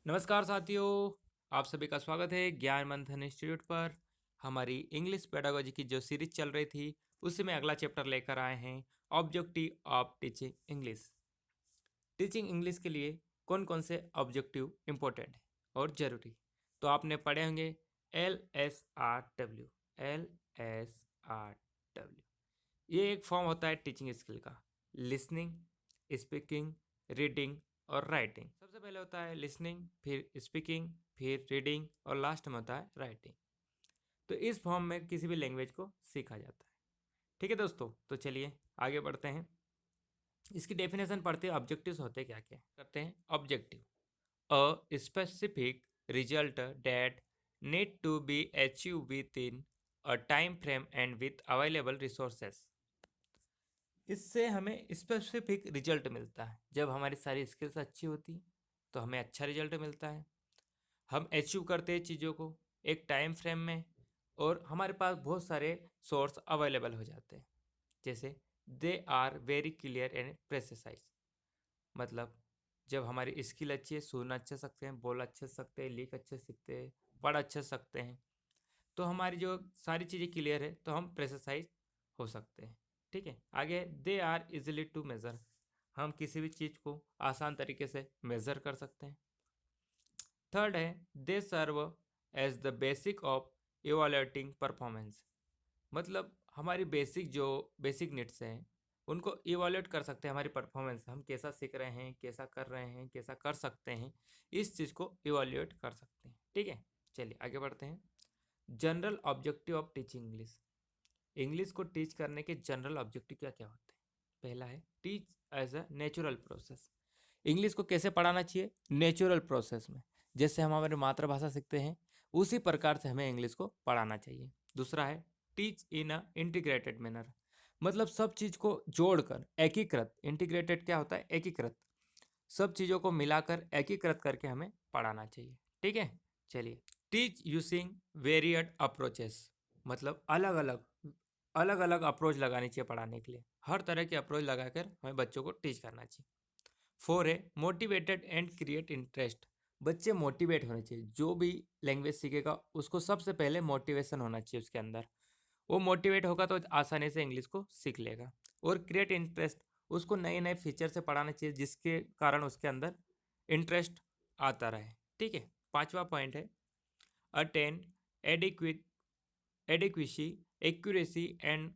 नमस्कार साथियों, आप सभी का स्वागत है ज्ञान मंथन इंस्टीट्यूट पर। हमारी इंग्लिश पेडागोजी की जो सीरीज चल रही थी उसी में अगला चैप्टर लेकर आए हैं, objective of teaching English. Teaching English के लिए कौन कौन से ऑब्जेक्टिव इम्पोर्टेंट है और ज़रूरी, तो आपने पढ़े होंगे LSRW। LSRW ये एक फॉर्म होता है टीचिंग स्किल का। लिसनिंग, स्पीकिंग, रीडिंग और राइटिंग। सबसे पहले होता है लिसनिंग, फिर स्पीकिंग, फिर रीडिंग और लास्ट में होता है राइटिंग। तो इस फॉर्म में किसी भी लैंग्वेज को सीखा जाता है। ठीक है दोस्तों, तो चलिए आगे बढ़ते हैं। इसकी डेफिनेशन पढ़ते हैं, ऑब्जेक्टिव्स होते क्या क्या करते हैं। Objective, a specific result that need to be achieved within a time frame and with available resources। इससे हमें स्पेसिफिक रिजल्ट मिलता है। जब हमारी सारी स्किल्स अच्छी होती हैं तो हमें अच्छा रिजल्ट मिलता है। हम अचीव करते हैं चीज़ों को एक टाइम फ्रेम में, और हमारे पास बहुत सारे सोर्स अवेलेबल हो जाते हैं। जैसे they are very clear and precise, मतलब जब हमारी स्किल अच्छी है, सुन अच्छे सकते हैं, बोल अच्छे सकते हैं, लिख अच्छे सीखते हैं, पढ़ अच्छे सकते हैं, तो हमारी जो सारी चीज़ें क्लियर है तो हम प्रेसाइज हो सकते हैं। ठीक है, आगे they are easily to measure, हम किसी भी चीज़ को आसान तरीके से मेज़र कर सकते हैं। थर्ड है they serve as the basic of evaluating performance, मतलब हमारी बेसिक नीड्स हैं उनको इवैल्यूएट कर सकते हैं। हमारी परफॉर्मेंस, हम कैसा सीख रहे हैं, कैसा कर रहे हैं, कैसा कर सकते हैं, इस चीज़ को इवैल्यूएट कर सकते हैं। ठीक है, चलिए आगे बढ़ते हैं। General objective of teaching English, English को टीच करने के जनरल ऑब्जेक्टिव क्या क्या होते हैं। पहला है teach as a natural process, English को कैसे पढ़ाना चाहिए, नेचुरल प्रोसेस में, जैसे हम हमारी मातृभाषा सीखते हैं उसी प्रकार से हमें इंग्लिश को पढ़ाना चाहिए। दूसरा है teach in a integrated manner, मतलब सब चीज़ को जोड़कर एकीकृत, इंटीग्रेटेड क्या होता है, एकीकृत, सब चीज़ों को मिलाकर एकीकृत करके हमें पढ़ाना चाहिए। ठीक है, चलिए टीच यूजिंग वेरियड अप्रोचेस, मतलब अलग अलग अप्रोच लगानी चाहिए पढ़ाने के लिए, हर तरह की अप्रोच लगाकर हमें बच्चों को टीच करना चाहिए। फोर है मोटिवेटेड एंड क्रिएट इंटरेस्ट, बच्चे मोटिवेट होने चाहिए। जो भी लैंग्वेज सीखेगा उसको सबसे पहले मोटिवेशन होना चाहिए उसके अंदर, वो मोटिवेट होगा तो आसानी से इंग्लिश को सीख लेगा। और क्रिएट इंटरेस्ट, उसको नए नए फीचर से पढ़ाना चाहिए जिसके कारण उसके अंदर इंटरेस्ट आता रहे। ठीक है, पांचवा पॉइंट है attain adequate adequacy, accuracy and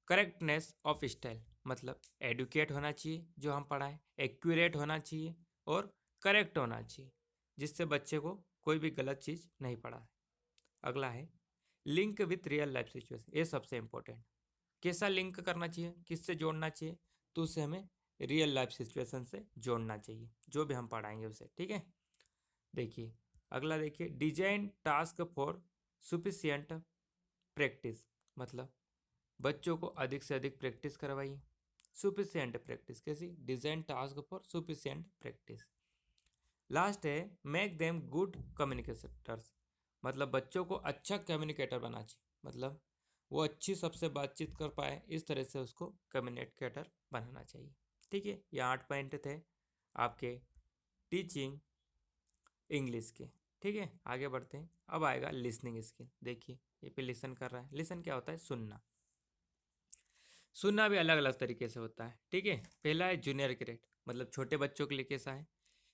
correctness of style, मतलब एडुकेट होना चाहिए जो हम पढ़ाएं, एक्यूरेट होना चाहिए और करेक्ट होना चाहिए, जिससे बच्चे को कोई भी गलत चीज़ नहीं पढ़ाए। अगला है link with real life situation, ये सबसे इंपॉर्टेंट, कैसा लिंक करना चाहिए, किससे जोड़ना चाहिए, तो उसे हमें रियल लाइफ सिचुएशन से जोड़ना चाहिए जो भी हम पढ़ाएंगे उसे। ठीक है, देखिए अगला, देखिए design task for sufficient practice, मतलब बच्चों को अधिक से अधिक प्रैक्टिस करवाइए। सुफिशियंट प्रैक्टिस कैसी, design task for sufficient practice. Last है मेक देम गुड कम्युनिकेटर्स, मतलब बच्चों को अच्छा कम्युनिकेटर बनाना चाहिए, मतलब वो अच्छी सबसे बातचीत कर पाए, इस तरह से उसको कम्युनिकेटर बनाना चाहिए। ठीक है, ये 8 पॉइंट थे आपके टीचिंग इंग्लिश के। ठीक है, आगे बढ़ते हैं। अब आएगा लिसनिंग स्किल, देखिए ये पे लिसन कर रहा है। लिसन क्या होता है, सुनना। सुनना भी अलग अलग तरीके से होता है। ठीक है, पहला है जूनियर ग्रेड, मतलब छोटे बच्चों के लिए कैसा है,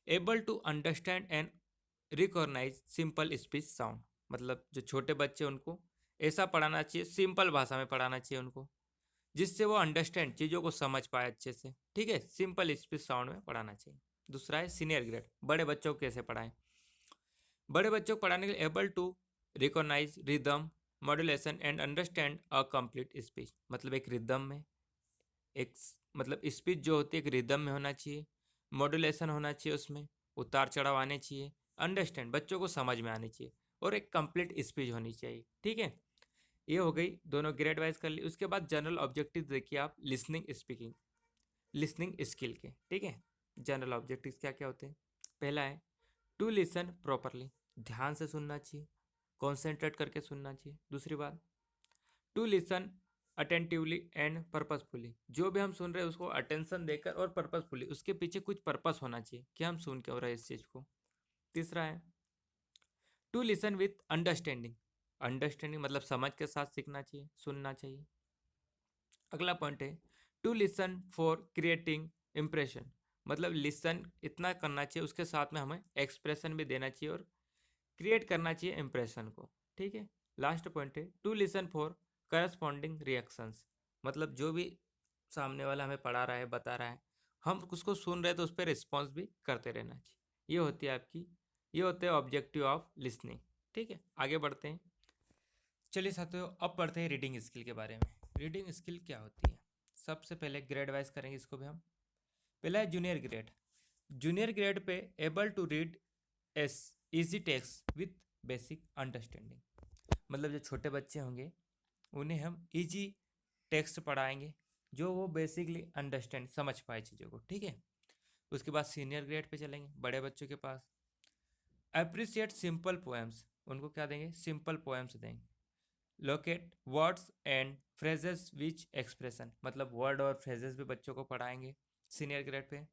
able to understand and recognise simple speech sound, मतलब जो छोटे बच्चे उनको ऐसा पढ़ाना चाहिए, सिंपल भाषा में पढ़ाना चाहिए उनको, जिससे वो अंडरस्टैंड चीज़ों को समझ पाए अच्छे से। ठीक है, सिंपल स्पीच साउंड में पढ़ाना चाहिए। दूसरा है सीनियर ग्रेड, बड़े बच्चों को कैसे पढ़ाएं, बड़े बच्चों को पढ़ाने के लिए able to recognise rhythm modulation and understand a complete speech, मतलब एक रिदम में, एक मतलब स्पीच जो होती है एक रिदम में होना चाहिए, मॉड्यूलेशन होना चाहिए, उसमें उतार चढ़ाव आने चाहिए, अंडरस्टैंड बच्चों को समझ में आनी चाहिए, और एक कंप्लीट स्पीच होनी चाहिए। ठीक है, ये हो गई, दोनों ग्रेड वाइज कर ली। उसके बाद जनरल ऑब्जेक्टिव देखिए आप लिसनिंग स्पीकिंग लिसनिंग स्किल के। ठीक है, जनरल ऑब्जेक्टिव क्या क्या होते हैं। पहला है टू लिसन प्रॉपरली, ध्यान से सुनना चाहिए, कॉन्सेंट्रेट करके सुनना चाहिए। दूसरी बात to listen attentively and purposefully, जो भी हम सुन रहे हैं उसको अटेंशन देकर और पर्पसफुली, उसके पीछे कुछ पर्पस होना चाहिए कि हम सुन क्यों रहे इस चीज़ को। तीसरा है to listen with understanding. Understanding मतलब समझ के साथ सीखना चाहिए, सुनना चाहिए। अगला पॉइंट है to listen for creating impression. मतलब लिसन इतना करना चाहिए, उसके साथ में हमें एक्सप्रेशन भी देना चाहिए और क्रिएट करना चाहिए इम्प्रेशन को। ठीक है। लास्ट पॉइंट है to listen for corresponding reactions. मतलब जो भी सामने वाला हमें पढ़ा रहा है, बता रहा है, हम उसको सुन रहे हैं तो उस पर रिस्पॉन्स भी करते रहना चाहिए। ये होते हैं ऑब्जेक्टिव ऑफ लिसनिंग। ठीक है, आगे बढ़ते हैं। चलिए साथियों, अब पढ़ते हैं रीडिंग स्किल के बारे में। रीडिंग स्किल क्या होती है? सबसे पहले ग्रेड वाइज करेंगे इसको भी हम। पहला है जूनियर ग्रेड। जूनियर ग्रेड पे able to read as easy text with basic understanding. मतलब जो छोटे बच्चे होंगे उन्हें हम इजी टेक्स्ट पढ़ाएंगे जो वो बेसिकली अंडरस्टैंड समझ पाए चीज़ों को। ठीक है। उसके बाद सीनियर ग्रेड पे चलेंगे, बड़े बच्चों के पास। Appreciate simple poems. उनको क्या देंगे? सिंपल पोएम्स देंगे। Locate words and phrases which expression. मतलब वर्ड और फ्रेजेस भी बच्चों को पढ़ाएंगे senior grade pay.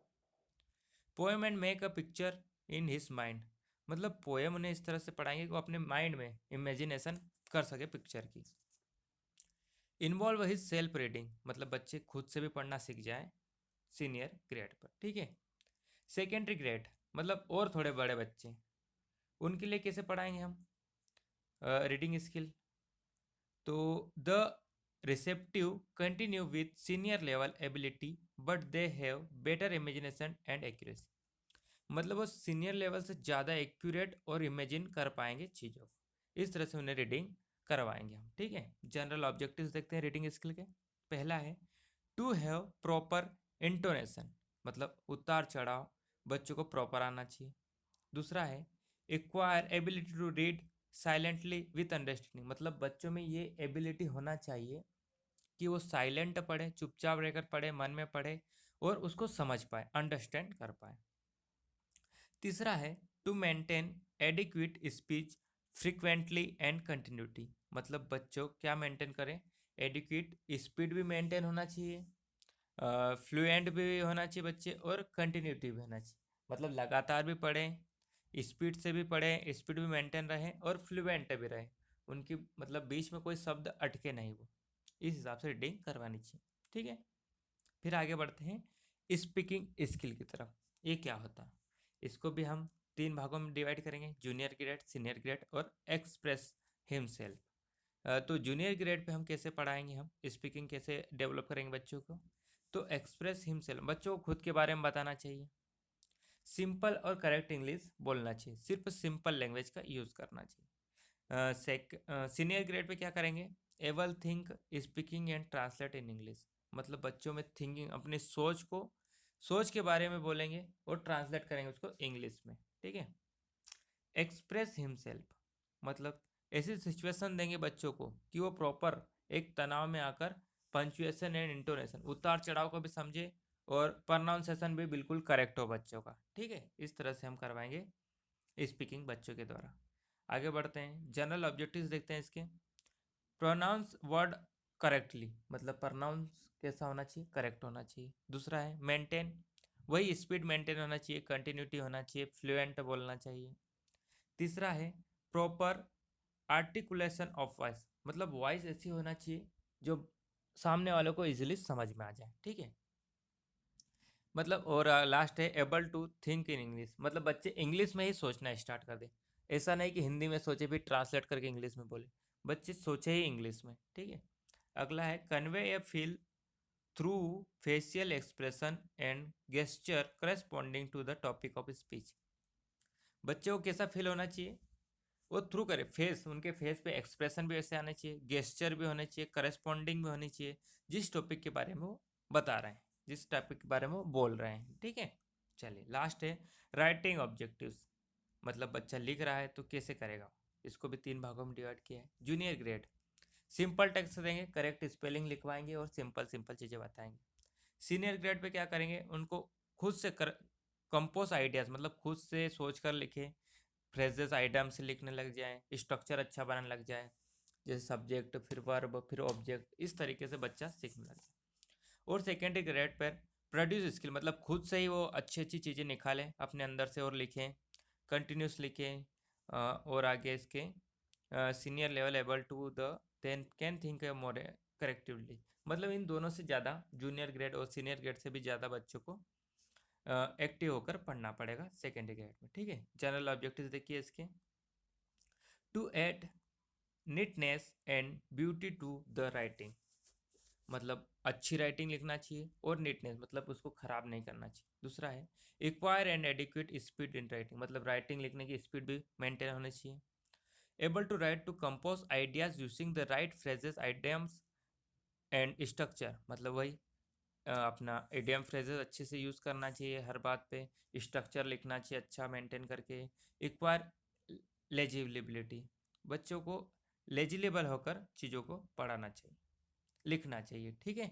Poem and make a picture in his mind. मतलब पोएम उन्हें इस तरह से पढ़ाएंगे कि वो अपने माइंड में इमेजिनेशन कर सके पिक्चर की। Involve his self reading. मतलब बच्चे खुद से भी पढ़ना सीख जाए सीनियर ग्रेड पर। ठीक है। सेकेंडरी ग्रेड मतलब और थोड़े बड़े बच्चे, उनके लिए कैसे पढ़ाएंगे हम रीडिंग स्किल? तो the receptive continue with senior level ability but they have better imagination and accuracy. मतलब वो सीनियर लेवल से ज़्यादा एक्यूरेट और इमेजिन कर पाएंगे चीज़ों को। इस तरह से उन्हें रीडिंग करवाएंगे हम। ठीक है। जनरल ऑब्जेक्टिव्स देखते हैं रीडिंग स्किल के। पहला है टू हैव प्रॉपर इंटोनेशन। मतलब उतार चढ़ाव बच्चों को प्रॉपर आना चाहिए। दूसरा है acquire ability to read silently with understanding. मतलब बच्चों में ये एबिलिटी होना चाहिए कि वो साइलेंट पढ़े, चुपचाप रहकर पढ़े, मन में पढ़े और उसको समझ पाए, अंडरस्टैंड कर पाए। तीसरा है to maintain adequate speech frequently and continuity. मतलब बच्चों क्या मेंटेन करें? एडिक्वेट स्पीड भी मेंटेन होना चाहिए, फ्लुएंट भी होना चाहिए बच्चे, और कंटिन्यूटी भी होना चाहिए। मतलब लगातार भी पढ़ें, स्पीड से भी पढ़ें, स्पीड भी मेंटेन रहे और फ्लुएंट भी रहे। उनकी मतलब बीच में कोई शब्द अटके नहीं, वो इस हिसाब से रीडिंग करवानी चाहिए। ठीक है। फिर आगे बढ़ते हैं स्पीकिंग स्किल की तरफ। ये क्या होता है? इसको भी हम तीन भागों में डिवाइड करेंगे, जूनियर ग्रेड, सीनियर ग्रेड और एक्सप्रेस हिमसेल्फ। तो जूनियर ग्रेड पे हम कैसे पढ़ाएंगे, हम स्पीकिंग कैसे डेवलप करेंगे बच्चों को? तो एक्सप्रेस हिमसेल्फ, बच्चों को खुद के बारे में बताना चाहिए। सिंपल और करेक्ट इंग्लिश बोलना चाहिए, सिर्फ सिंपल लैंग्वेज का यूज़ करना चाहिए। सीनियर ग्रेड पे क्या करेंगे? Able think speaking and translate in English. मतलब बच्चों में थिंकिंग, अपनी सोच के बारे में बोलेंगे और ट्रांसलेट करेंगे उसको इंग्लिश में। ठीक है। एक्सप्रेस हिमसेल्फ मतलब ऐसी सिचुएशन देंगे बच्चों को कि वो प्रॉपर एक तनाव में आकर पंचुएशन एंड इंटोनेशन, उतार चढ़ाव को भी समझे और प्रोनाउंसिएशन भी बिल्कुल करेक्ट हो बच्चों का। ठीक है। इस तरह से हम करवाएंगे स्पीकिंग बच्चों के द्वारा। आगे बढ़ते हैं, जनरल ऑब्जेक्टिव्स देखते हैं इसके। Pronounce word correctly. मतलब प्रोनाउंस कैसा होना चाहिए? करेक्ट होना चाहिए। दूसरा है मेंटेन, वही स्पीड मेंटेन होना चाहिए, कंटिन्यूटी होना चाहिए, फ्लुएंट बोलना चाहिए। तीसरा है प्रॉपर आर्टिकुलेशन ऑफ वॉइस। मतलब वॉइस ऐसी होना चाहिए जो सामने वालों को इजीली समझ में आ जाए। ठीक है। मतलब और लास्ट है able to think in English. मतलब बच्चे इंग्लिश में ही सोचना स्टार्ट कर दे। ऐसा नहीं कि हिंदी में सोचे फिर ट्रांसलेट करके इंग्लिश में बोले, बच्चे सोचे ही इंग्लिश में। ठीक है। अगला है convey a feel through facial expression and gesture corresponding to the topic of speech. बच्चों को कैसा फील होना चाहिए? वो थ्रू करे फेस, उनके फेस पे एक्सप्रेशन भी वैसे आना चाहिए, गेस्चर भी होने चाहिए, करस्पॉन्डिंग भी होनी चाहिए जिस टॉपिक के बारे में वो बता रहे हैं, जिस टॉपिक के बारे में वो बोल रहे हैं। ठीक है। चलिए लास्ट है राइटिंग ऑब्जेक्टिव्स। मतलब बच्चा लिख रहा है तो कैसे करेगा, इसको भी तीन भागों में डिवाइड किया है। जूनियर ग्रेड सिंपल टेक्स्ट देंगे, करेक्ट स्पेलिंग लिखवाएंगे और सिंपल सिंपल चीज़ें बताएंगे। सीनियर ग्रेड पे क्या करेंगे? उनको खुद से कंपोज आइडियाज, मतलब खुद से सोच कर लिखे, फ्रेजेस आइटम से लिखने लग जाए, स्ट्रक्चर अच्छा बनाने लग जाए, जैसे सब्जेक्ट फिर वर्ब फिर ऑब्जेक्ट, इस तरीके से बच्चा सीखने लग जाए। और सेकेंडरी ग्रेड पर प्रोड्यूस स्किल, मतलब खुद से ही वो अच्छी अच्छी चीज़ें निकालें अपने अंदर से और लिखें, कंटिन्यूस लिखें और आगे इसके senior level able to the then can think more correctively, मतलब इन दोनों से ज़्यादा जूनियर ग्रेड और सीनियर ग्रेड से भी ज़्यादा बच्चों को एक्टिव होकर पढ़ना पड़ेगा सेकेंडरी ग्रेड में। ठीक है, जनरल ऑब्जेक्टिव्स देखिए इसके, to add neatness and beauty to the writing, मतलब अच्छी राइटिंग लिखना चाहिए और नीटनेस मतलब उसको खराब नहीं करना चाहिए। दूसरा है acquire and adequate speed in writing, मतलब राइटिंग लिखने की स्पीड भी मेंटेन होनी चाहिए। Able to write to compose ideas using the right phrases idioms and structure, मतलब वही अपना इडियम फ्रेजेस अच्छे से यूज़ करना चाहिए हर बात पे, स्ट्रक्चर लिखना चाहिए अच्छा मेंटेन करके। एक्वायर लेजिबिलिटी, बच्चों को लेजिलेबल होकर चीज़ों को पढ़ाना चाहिए, लिखना चाहिए। ठीक है,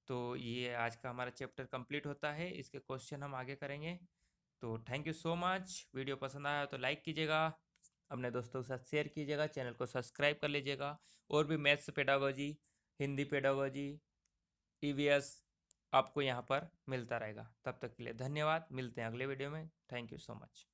तो ये आज का हमारा चैप्टर कंप्लीट होता है, इसके क्वेश्चन हम आगे करेंगे। तो thank you so much, video पसंद आया तो लाइक कीजिएगा, अपने दोस्तों के साथ शेयर कीजिएगा, चैनल को सब्सक्राइब कर लीजिएगा, और भी maths pedagogy, Hindi pedagogy, EVS आपको यहाँ पर मिलता रहेगा। तब तक के लिए धन्यवाद, मिलते हैं अगले वीडियो में। Thank you so much.